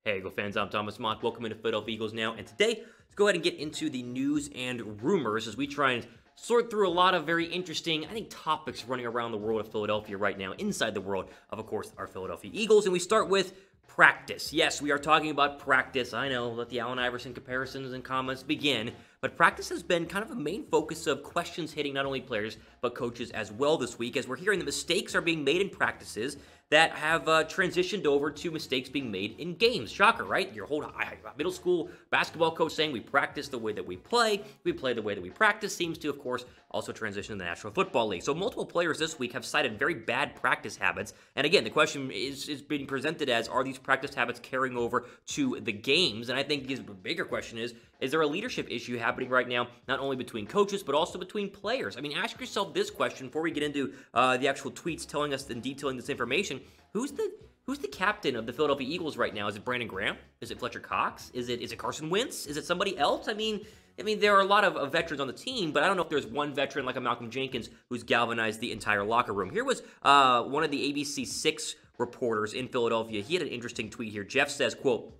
Hey, Eagle fans, I'm Thomas Mott. Welcome into Philadelphia Eagles Now. And today, let's go ahead and get into the news and rumors as we try and sort through a lot of very interesting, I think, topics running around the world of Philadelphia right now, inside the world of course, our Philadelphia Eagles. And we start with practice. Yes, we are talking about practice. I know, let the Allen Iverson comparisons and comments begin. But practice has been kind of a main focus of questions hitting not only players, but coaches as well this week, as we're hearing that mistakes are being made in practices that have transitioned over to mistakes being made in games. Shocker, right? Your whole middle school basketball coach saying we practice the way that we play the way that we practice, seems to, of course, also transition to the National Football League. So multiple players this week have cited very bad practice habits. And again, the question is being presented as, are these practice habits carrying over to the games? And I think the bigger question is there a leadership issue happening right now, not only between coaches, but also between players? I mean, ask yourself this question before we get into the actual tweets telling us and detailing this information. Who's the captain of the Philadelphia Eagles right now? Is it Brandon Graham? Is it Fletcher Cox? Is it Carson Wentz? Is it somebody else? I mean, there are a lot of veterans on the team, but I don't know if there's one veteran like a Malcolm Jenkins who's galvanized the entire locker room. Here was one of the ABC 6 reporters in Philadelphia. He had an interesting tweet here. Jeff says, quote,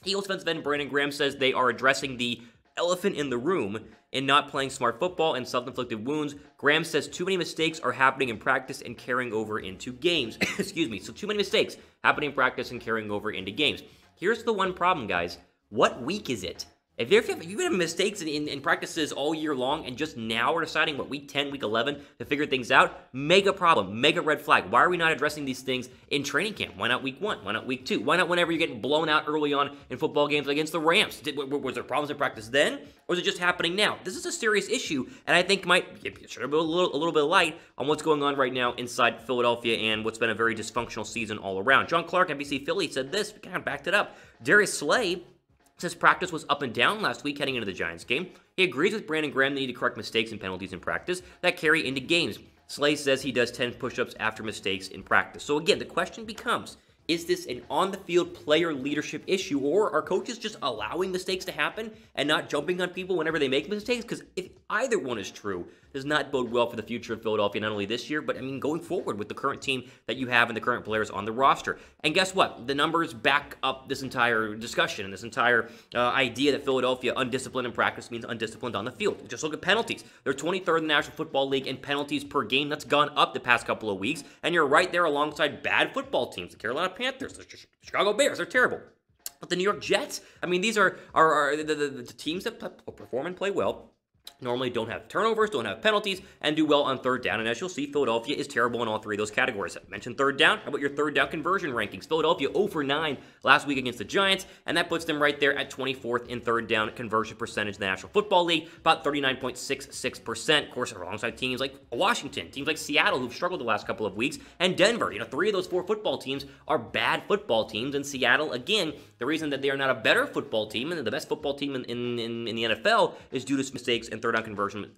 Eagles defensive end Brandon Graham says they are addressing the elephant in the room in not playing smart football and self-inflicted wounds. Graham says too many mistakes are happening in practice and carrying over into games. Excuse me. So too many mistakes happening in practice and carrying over into games. Here's the one problem, guys. What week is it? If you've had mistakes in practices all year long and just now are deciding, week 10, week 11 to figure things out, mega problem, mega red flag. Why are we not addressing these things in training camp? Why not week 1? Why not week 2? Why not whenever you're getting blown out early on in football games against the Rams? Was there problems in practice then, or is it just happening now? This is a serious issue, and I think might shed a little bit of light on what's going on right now inside Philadelphia and what's been a very dysfunctional season all around. John Clark, NBC Philly, said this, kind of backed it up. Darius Slay says practice was up and down last week heading into the Giants game. He agrees with Brandon Graham they need to correct mistakes and penalties in practice that carry into games. Slay says he does 10 push-ups after mistakes in practice. So again, the question becomes, is this an on-the-field player leadership issue, or are coaches just allowing mistakes to happen and not jumping on people whenever they make mistakes? Because if either one is true, does not bode well for the future of Philadelphia, not only this year, but going forward with the current team that you have and the current players on the roster. And guess what? The numbers back up this entire discussion and this entire idea that Philadelphia undisciplined in practice means undisciplined on the field. Just look at penalties. They're 23rd in the National Football League in penalties per game. That's gone up the past couple of weeks, and you're right there alongside bad football teams. The Carolina Panthers, the Chicago Bears, they're terrible. But the New York Jets, these are the teams that perform and play well. Normally don't have turnovers, don't have penalties, and do well on third down. And as you'll see, Philadelphia is terrible in all three of those categories. I mentioned third down. How about your third down conversion rankings? Philadelphia 0 for 9 last week against the Giants, and that puts them right there at 24th in third down conversion percentage in the National Football League, about 39.66%. Of course, alongside teams like Washington, teams like Seattle, who've struggled the last couple of weeks, and Denver. 3 of those 4 football teams are bad football teams, and Seattle, again, the reason that they are not a better football team and the best football team in the NFL is due to mistakes and third down conversion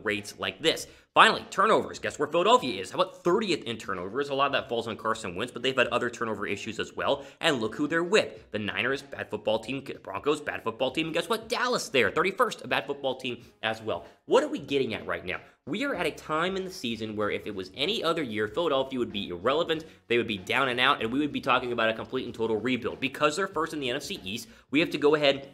rates like this. Finally, turnovers. Guess where Philadelphia is? How about 30th in turnovers? A lot of that falls on Carson Wentz, but they've had other turnover issues as well. And look who they're with. The Niners, bad football team. Broncos, bad football team. And guess what? Dallas there, 31st, a bad football team as well. What are we getting at right now? We are at a time in the season where if it was any other year, Philadelphia would be irrelevant, they would be down and out, and we would be talking about a complete and total rebuild. Because they're first in the NFC East, we have to go ahead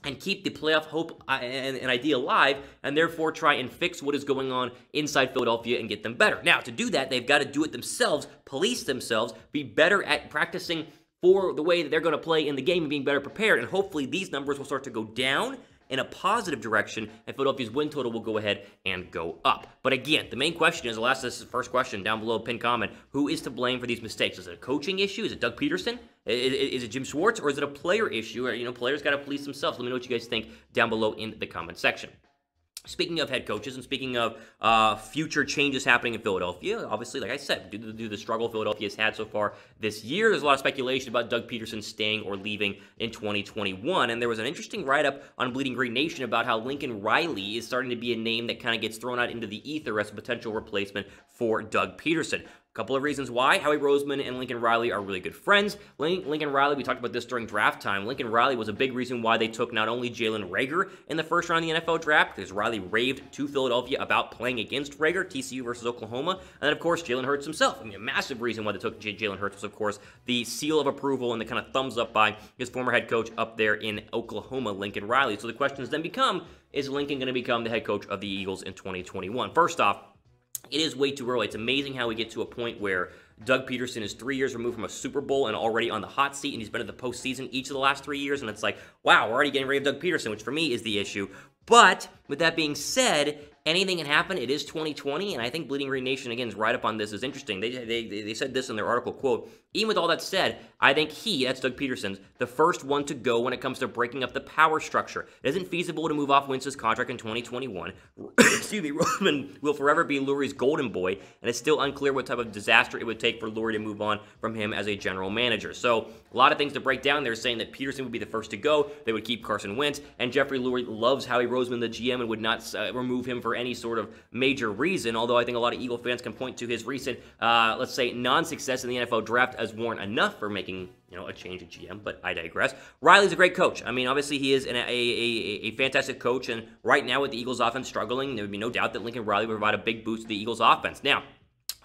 and keep the playoff hope and idea alive, and therefore try and fix what is going on inside Philadelphia and get them better. Now, to do that, they've got to do it themselves, police themselves, be better at practicing for the way that they're going to play in the game and being better prepared, and hopefully these numbers will start to go down in a positive direction, and Philadelphia's win total will go ahead and go up. But again, the main question is, this is the first question down below, pinned comment, who is to blame for these mistakes? Is it a coaching issue? Is it Doug Pederson? Is it Jim Schwartz? Or is it a player issue? Or, players got to police themselves. Let me know what you guys think down below in the comment section. Speaking of head coaches and speaking of future changes happening in Philadelphia, obviously, like I said, due to the struggle Philadelphia has had so far this year, there's a lot of speculation about Doug Pederson staying or leaving in 2021. And there was an interesting write-up on Bleeding Green Nation about how Lincoln Riley is starting to be a name that kind of gets thrown out into the ether as a potential replacement for Doug Pederson. Couple of reasons why. Howie Roseman and Lincoln Riley are really good friends. Lincoln Riley, we talked about this during draft time. Lincoln Riley was a big reason why they took not only Jalen Reagor in the first round of the NFL draft, because Riley raved to Philadelphia about playing against Reagor, TCU versus Oklahoma, and then, of course, Jalen Hurts himself. I mean, a massive reason why they took Jalen Hurts was, of course, the seal of approval and the kind of thumbs up by his former head coach up there in Oklahoma, Lincoln Riley. So the questions then become, is Lincoln going to become the head coach of the Eagles in 2021? First off, it is way too early. It's amazing how we get to a point where Doug Pederson is 3 years removed from a Super Bowl and already on the hot seat, and he's been in the postseason each of the last 3 years, and it's like, wow, we're already getting rid of Doug Pederson, which for me is the issue. But with that being said, anything can happen. It is 2020, and I think Bleeding Green Nation, again, is right up on this. Is interesting. They said this in their article, quote, even with all that said, I think that's Doug Pederson, the first one to go when it comes to breaking up the power structure. It isn't feasible to move off Wentz's contract in 2021. Excuse me, Roseman will forever be Lurie's golden boy, and it's still unclear what type of disaster it would take for Lurie to move on from him as a general manager. So a lot of things to break down. They're saying that Pederson would be the first to go. They would keep Carson Wentz, and Jeffrey Lurie loves Howie Roseman, the GM, and would not remove him for any sort of major reason, although I think a lot of Eagle fans can point to his recent, let's say, non-success in the NFL draft as warrant enough for making, a change at GM, but I digress. Riley's a great coach. I mean, obviously, he is a fantastic coach, and right now with the Eagles' offense struggling, there would be no doubt that Lincoln Riley would provide a big boost to the Eagles' offense. Now,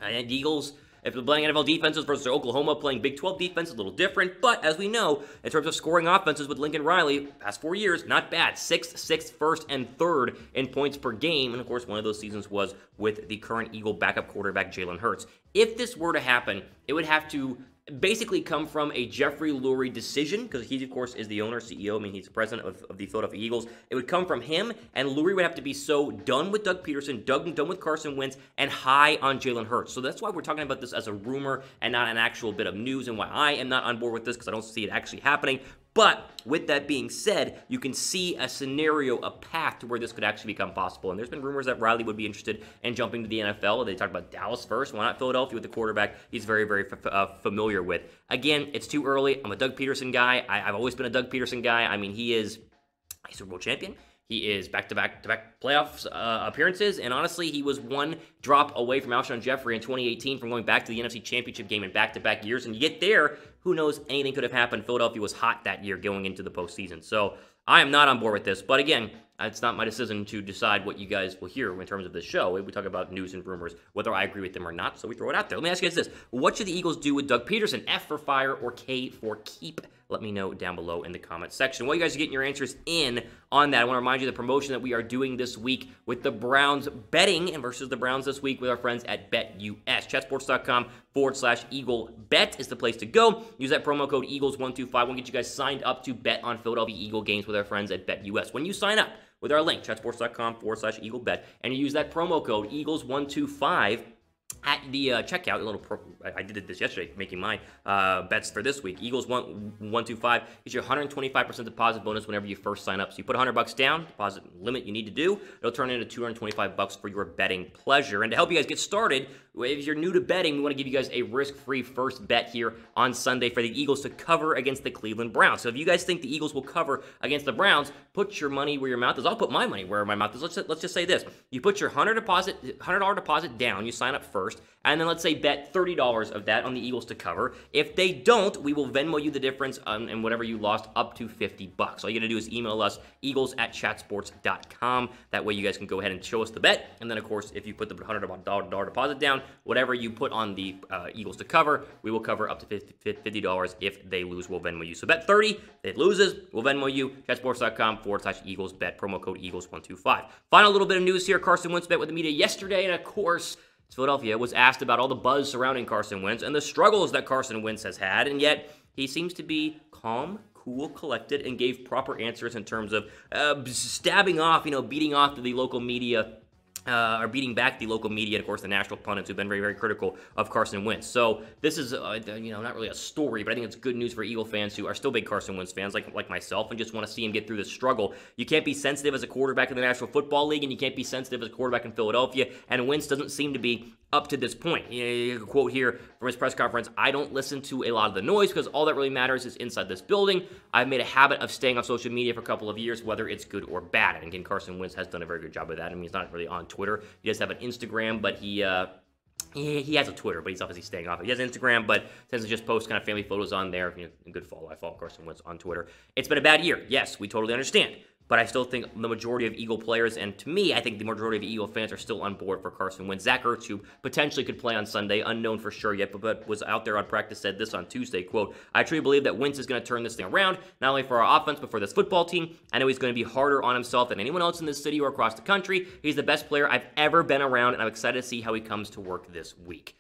the Eagles, if they're playing NFL defenses versus Oklahoma playing Big 12 defense, a little different. But as we know, in terms of scoring offenses with Lincoln Riley, past 4 years, not bad. 6th, 1st, and 3rd in points per game. And of course, one of those seasons was with the current Eagle backup quarterback, Jalen Hurts. If this were to happen, it would have to basically come from a Jeffrey Lurie decision, because he, of course, is the owner, CEO. I mean, he's the president of the Philadelphia Eagles. It would come from him, and Lurie would have to be so done with Doug Pederson, done with Carson Wentz, and high on Jalen Hurts. So that's why we're talking about this as a rumor and not an actual bit of news, and why I am not on board with this, because I don't see it actually happening. But with that being said, you can see a scenario, a path to where this could actually become possible. And there's been rumors that Riley would be interested in jumping to the NFL. They talked about Dallas first. Why not Philadelphia with the quarterback he's very, very familiar with? Again, it's too early. I'm a Doug Pederson guy. I've always been a Doug Pederson guy. I mean, he's a Super Bowl champion. He is back-to-back playoffs appearances, and honestly, he was one drop away from Alshon Jeffrey in 2018 from going back to the NFC Championship game in back-to-back years, and you get there, who knows, anything could have happened. Philadelphia was hot that year going into the postseason, so I am not on board with this, but again, it's not my decision to decide what you guys will hear in terms of this show. We talk about news and rumors, whether I agree with them or not, so we throw it out there. Let me ask you guys this. What should the Eagles do with Doug Pederson? F for fire or K for keep? Let me know down below in the comment section. While you guys are getting your answers in on that, I want to remind you of the promotion that we are doing this week with the Browns betting and versus the Browns this week with our friends at BetUS. Chatsports.com/EagleBet is the place to go. Use that promo code Eagles125. We'll get you guys signed up to bet on Philadelphia Eagle games with our friends at BetUS. When you sign up with our link, chatsports.com/EagleBet, and you use that promo code Eagles125, at the checkout, I did this yesterday, making my bets for this week. Eagles 125 is your 125% deposit bonus whenever you first sign up. So you put $100 down, deposit limit you need to do. It'll turn into $225 for your betting pleasure. And to help you guys get started, if you're new to betting, we want to give you guys a risk-free first bet here on Sunday for the Eagles to cover against the Cleveland Browns. So if you guys think the Eagles will cover against the Browns, put your money where your mouth is. I'll put my money where my mouth is. Let's just say this. You put your $100 deposit down, you sign up first, and then let's say bet $30 of that on the Eagles to cover. If they don't, we will Venmo you the difference and whatever you lost up to $50. All you got to do is email us, eagles@chatsports.com. That way you guys can go ahead and show us the bet. And then, of course, if you put the $100 deposit down, whatever you put on the Eagles to cover, we will cover up to $50. If they lose, we'll Venmo you. So bet 30. If it loses, we'll Venmo you. Chatsports.com/EaglesBet, promo code Eagles125. Final little bit of news here. Carson Wentz met with the media yesterday, and of course, Philadelphia was asked about all the buzz surrounding Carson Wentz and the struggles that Carson Wentz has had, and yet he seems to be calm, cool, collected, and gave proper answers in terms of stabbing off, beating off the local media, or beating back the local media, and of course the national pundits who've been very, very critical of Carson Wentz. So this is, not really a story, but I think it's good news for Eagle fans who are still big Carson Wentz fans, like myself, and just want to see him get through this struggle. You can't be sensitive as a quarterback in the National Football League, and you can't be sensitive as a quarterback in Philadelphia, and Wentz doesn't seem to be up to this point. You can quote here from his press conference, "I don't listen to a lot of the noise because all that really matters is inside this building. I've made a habit of staying on social media for a couple of years, whether it's good or bad." And again, Carson Wentz has done a very good job of that. I mean, he's not really on Twitter. He does have an Instagram, but he He has a Twitter, but he's obviously staying off it. He has Instagram, but tends to just post kind of family photos on there. You know, a good follow. I follow Carson Wentz on Twitter. It's been a bad year. Yes, we totally understand. But I still think the majority of Eagle players, and to me, I think the majority of Eagle fans are still on board for Carson Wentz. Zach Ertz, who potentially could play on Sunday, unknown for sure yet, but was out there on practice, said this on Tuesday, quote, "I truly believe that Wentz is going to turn this thing around, not only for our offense, but for this football team. I know he's going to be harder on himself than anyone else in this city or across the country. He's the best player I've ever been around, and I'm excited to see how he comes to work this week."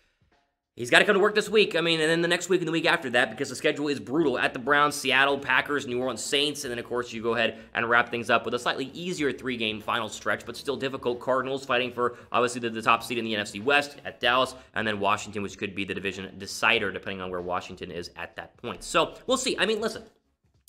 He's got to come to work this week. I mean, and then the next week and the week after that, because the schedule is brutal. At the Browns, Seattle, Packers, New Orleans Saints, and then, of course, you go ahead and wrap things up with a slightly easier 3-game final stretch, but still difficult. Cardinals fighting for, obviously, the top seed in the NFC West at Dallas, and then Washington, which could be the division decider, depending on where Washington is at that point. So, we'll see. I mean, listen.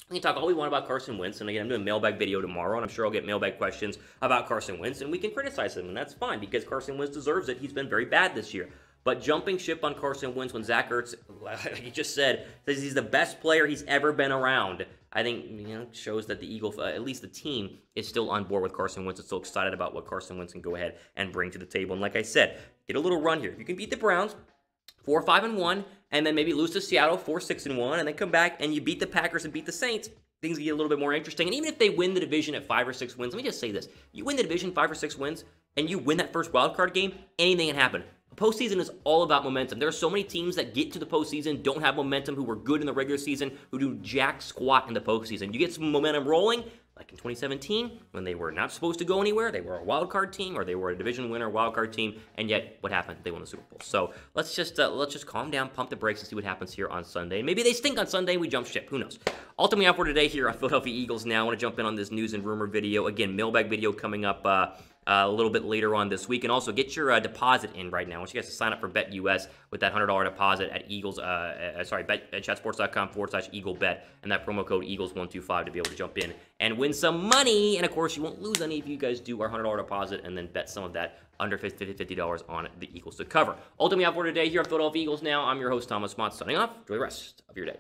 We can talk all we want about Carson Wentz, and again, I'm doing a mailbag video tomorrow, and I'm sure I'll get mailbag questions about Carson Wentz, and we can criticize him, and that's fine, because Carson Wentz deserves it. He's been very bad this year. But jumping ship on Carson Wentz when Zach Ertz, like you just said, says he's the best player he's ever been around, I think, you know, shows that the Eagle, at least the team, is still on board with Carson Wentz. It's still excited about what Carson Wentz can go ahead and bring to the table. And like I said, get a little run here. You can beat the Browns 4-5-1, and then maybe lose to Seattle 4-6-1, and then come back and you beat the Packers and beat the Saints. Things get a little bit more interesting. And even if they win the division at 5 or 6 wins, let me just say this. You win the division 5 or 6 wins, and you win that first wild card game, anything can happen. Postseason is all about momentum. There are so many teams that get to the postseason, don't have momentum, who were good in the regular season, who do jack squat in the postseason. You get some momentum rolling, like in 2017, when they were not supposed to go anywhere. They were a wild card team, or they were a division winner, wild card team, and yet what happened? They won the Super Bowl. So let's just calm down, pump the brakes, and see what happens here on Sunday. Maybe they stink on Sunday and we jump ship. Who knows? Ultimately, out for today here on Philadelphia Eagles Now. I want to jump in on this news and rumor video. Again, mailbag video coming up a little bit later on this week. And also get your deposit in right now. I want you guys to sign up for BetUS with that $100 deposit at Eagles, chatsports.com/EagleBet, and that promo code Eagles125 to be able to jump in and win some money. And of course, you won't lose any if you guys do our $100 deposit and then bet some of that under $50 on the Eagles to cover. Ultimately, out for today here on Philadelphia Eagles Now. I'm your host, Thomas Mott, signing off. Enjoy the rest of your day.